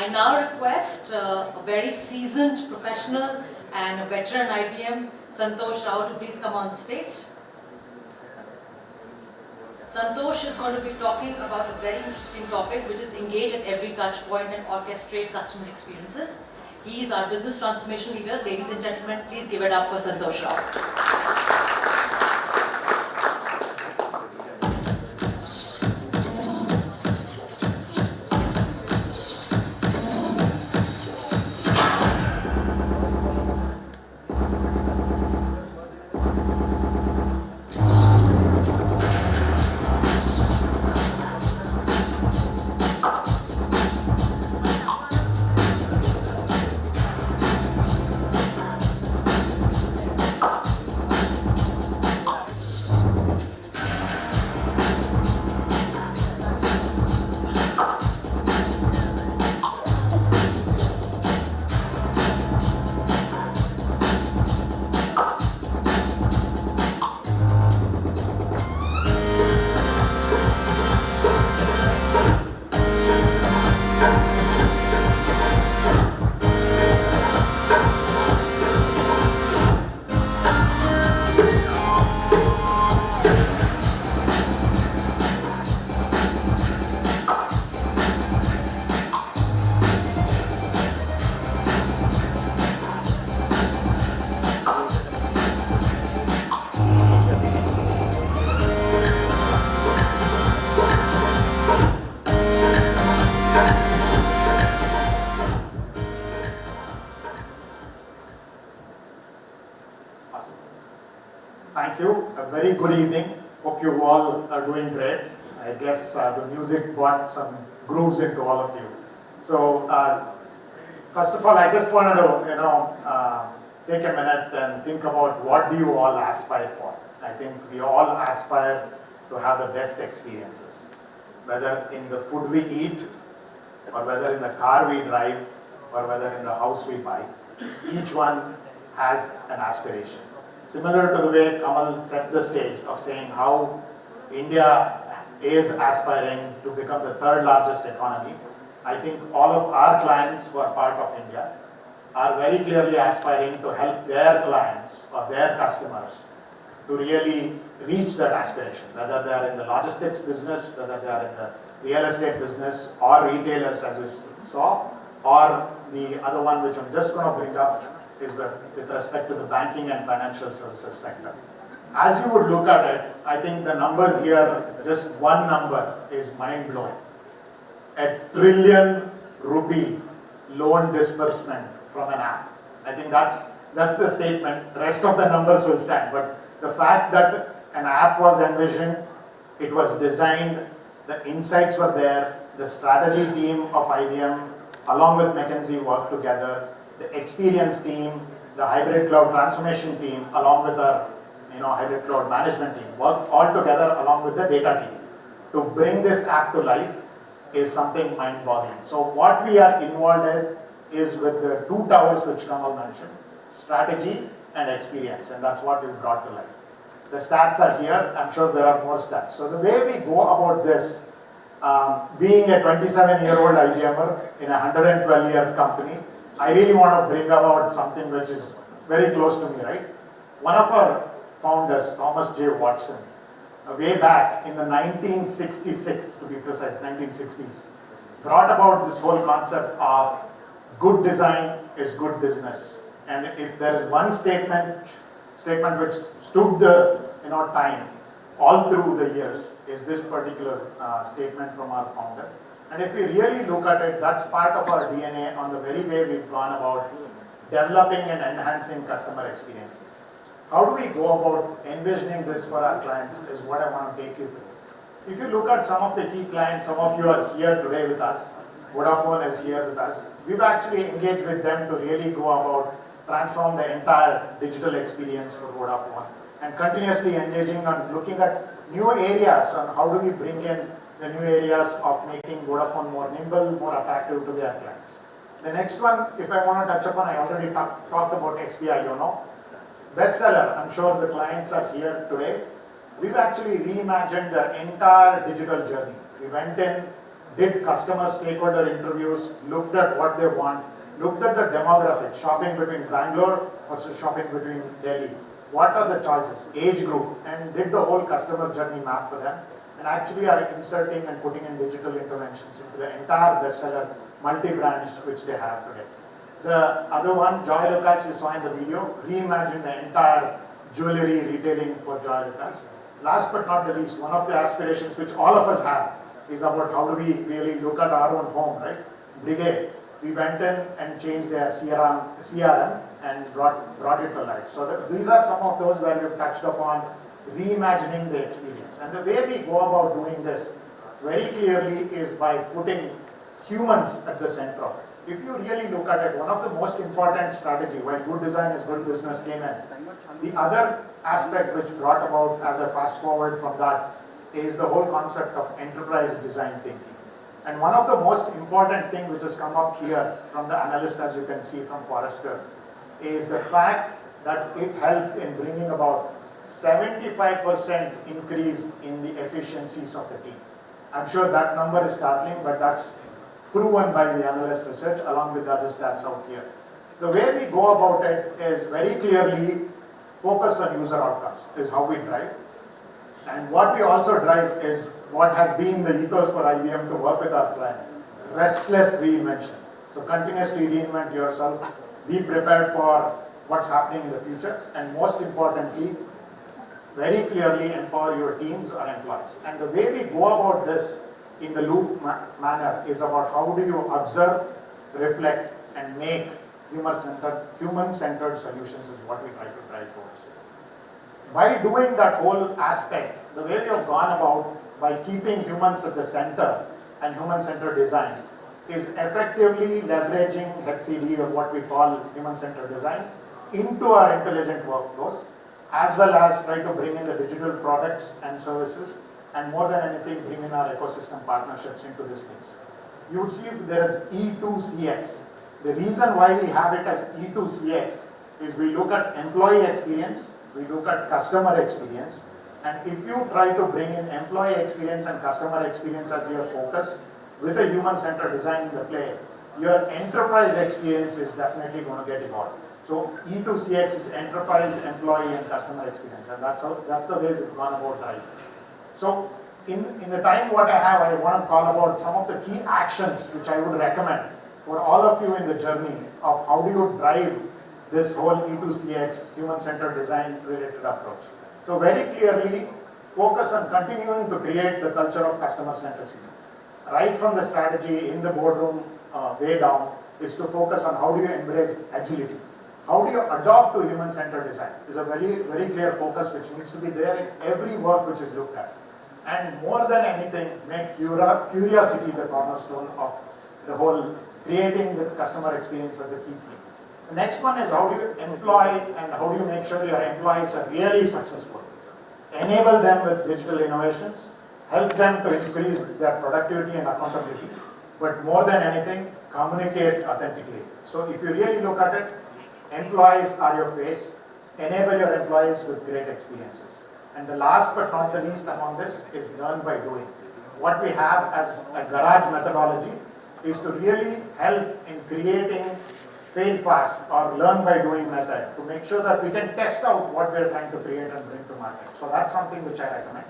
I now request a very seasoned professional and a veteran IBM, Santosh Rao, to please come on stage. Santosh is going to be talking about a very interesting topic, which is engage at every touch point and orchestrate customer experiences. He is our business transformation leader. Ladies and gentlemen, please give it up for Santosh Rao. Thank you. A very good evening. Hope you all are doing great. I guess the music brought some grooves into all of you. So, first of all, I just wanted to, take a minute and think about what do you all aspire for. I think we all aspire to have the best experiences, whether in the food we eat, or whether in the car we drive, or whether in the house we buy. Each one has an aspiration. Similar to the way Kamal set the stage of saying how India is aspiring to become the third largest economy, I think all of our clients who are part of India are very clearly aspiring to help their clients or their customers to really reach that aspiration, whether they are in the logistics business, whether they are in the real estate business or retailers as we saw, or the other one which I'm just going to bring up is with respect to the banking and financial services sector. As you would look at it, I think the numbers here, just one number is mind-blowing. ₹1 trillion loan disbursement from an app. I think that's the statement. The rest of the numbers will stand. But the fact that an app was envisioned, it was designed, the insights were there, the strategy team of IBM along with McKinsey worked together, the experience team, the hybrid cloud transformation team, along with our hybrid cloud management team, work all together along with the data team to bring this app to life is something mind-boggling. So what we are involved in is with the two towers which Kamal mentioned, strategy and experience, and that's what we've brought to life. The stats are here. I'm sure there are more stats. So the way we go about this, being a 27-year-old IBMer in a 112-year company, I really want to bring about something which is very close to me, right? One of our founders, Thomas J. Watson, way back in the 1966, to be precise, 1960s, brought about this whole concept of good design is good business. And if there is one statement which stood the time all through the years, is this particular statement from our founder. And if we really look at it, that's part of our DNA on the very way we've gone about developing and enhancing customer experiences. How do we go about envisioning this for our clients is what I want to take you through. If you look at some of the key clients, some of you are here today with us, Vodafone is here with us. We've actually engaged with them to really go about transform the entire digital experience for Vodafone and continuously engaging on looking at new areas on how do we bring in the new areas of making Vodafone more nimble, more attractive to their clients. The next one, if I want to touch upon, I already talked about SBI Yono. Bestseller, I'm sure the clients are here today. We've actually reimagined their entire digital journey. We went in, did customer stakeholder interviews, looked at what they want, looked at the demographics, shopping between Bangalore versus shopping between Delhi. What are the choices, age group, and did the whole customer journey map for them, and actually are inserting and putting in digital interventions into the entire bestseller multi-brands which they have today. The other one, Joy Lucas, you saw in the video, reimagined the entire jewelry retailing for Joy Lucas. Last but not the least, one of the aspirations which all of us have is about how do we really look at our own home, right? Brigade. We went in and changed their CRM and brought it to life. So these are some of those where we've touched upon reimagining the experience. And the way we go about doing this very clearly is by putting humans at the center of it. If you really look at it, one of the most important strategy, while good design is good business came in, the other aspect which brought about as a fast forward from that is the whole concept of enterprise design thinking. And one of the most important thing which has come up here from the analyst, as you can see from Forrester, is the fact that it helped in bringing about 75% increase in the efficiencies of the team. I'm sure that number is startling, but that's proven by the analyst research along with the other stats out here. The way we go about it is very clearly focus on user outcomes is how we drive. And what we also drive is what has been the ethos for IBM to work with our client, restless reinvention. So continuously reinvent yourself, be prepared for what's happening in the future, and most importantly, very clearly empower your teams or employees. And the way we go about this in the loop manner is about how do you observe, reflect, and make human-centered solutions is what we try to drive towards. By doing that whole aspect, the way we have gone about by keeping humans at the center and human-centered design is effectively leveraging HCD, or what we call human-centered design, into our intelligent workflows, as well as try to bring in the digital products and services, and more than anything, bring in our ecosystem partnerships into this mix. You would see there is E2CX. The reason why we have it as E2CX is we look at employee experience, we look at customer experience, and if you try to bring in employee experience and customer experience as your focus with a human-centered design in the play, your enterprise experience is definitely going to get evolved. So E2CX is enterprise, employee, and customer experience, and that's the way we've gone about driving. So in the time what I have, I want to call about some of the key actions which I would recommend for all of you in the journey of how do you drive this whole E2CX, human-centered design related approach. So very clearly, focus on continuing to create the culture of customer centricity. Right from the strategy in the boardroom way down is to focus on how do you embrace agility. How do you adopt to human-centered design is a very, very clear focus which needs to be there in every work which is looked at. And more than anything, make curiosity the cornerstone of the whole creating the customer experience as a key theme. The next one is how do you employ and how do you make sure your employees are really successful. Enable them with digital innovations, help them to increase their productivity and accountability, but more than anything, communicate authentically. So if you really look at it, employees are your face, enable your employees with great experiences. And the last but not the least among this is learn by doing. What we have as a garage methodology is to really help in creating fail fast or learn by doing method to make sure that we can test out what we're trying to create and bring to market. So that's something which I recommend.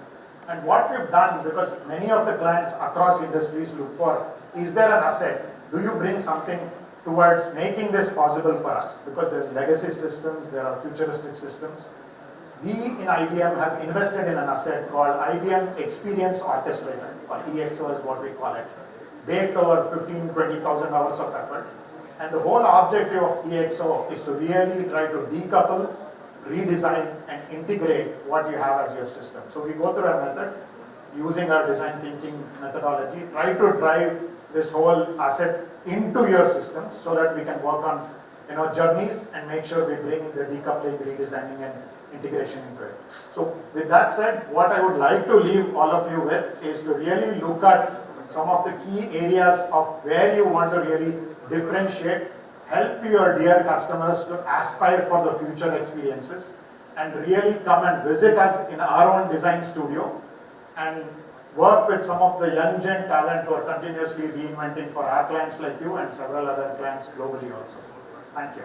And what we've done, because many of the clients across industries look for, is there an asset? Do you bring something towards making this possible for us? Because there's legacy systems, there are futuristic systems. We in IBM have invested in an asset called IBM Experience Orchestrator, or EXO is what we call it, baked over 15,000-20,000 hours of effort. And the whole objective of EXO is to really try to decouple, redesign, and integrate what you have as your system. So we go through a method using our design thinking methodology, try to drive this whole asset into your system so that we can work on journeys and make sure we bring the decoupling, redesigning, and integration into it. So with that said, what I would like to leave all of you with is to really look at some of the key areas of where you want to really differentiate, help your dear customers to aspire for the future experiences, and really come and visit us in our own design studio and work with some of the young gen talent who are continuously reinventing for our clients like you and several other clients globally also. Thank you.